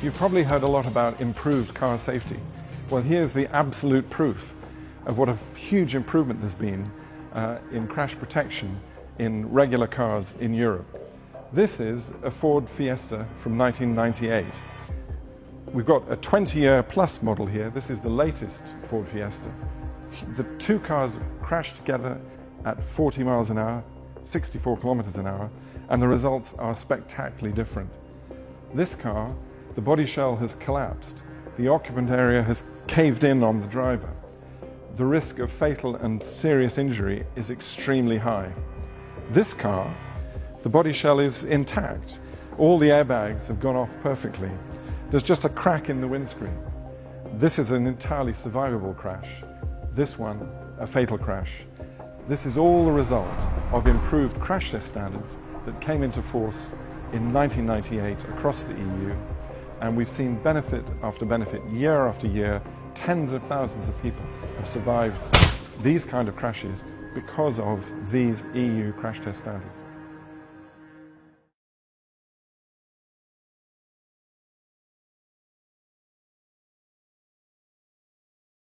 You've probably heard a lot about improved car safety. Well, here's the absolute proof of what a huge improvement there's been in crash protection in regular cars in Europe. This is a Ford Fiesta from 1998. We've got a 20-year plus model here. This is the latest Ford Fiesta. The two cars crashed together at 40 miles an hour, 64 kilometers an hour, and the results are spectacularly different. This car, the body shell has collapsed. The occupant area has caved in on the driver. The risk of fatal and serious injury is extremely high. This car, the body shell is intact. All the airbags have gone off perfectly. There's just a crack in the windscreen. This is an entirely survivable crash. This one, a fatal crash. This is all the result of improved crash test standards that came into force in 1998 across the EU. And we've seen benefit after benefit, year after year. Tens of thousands of people have survived these kind of crashes because of these EU crash test standards.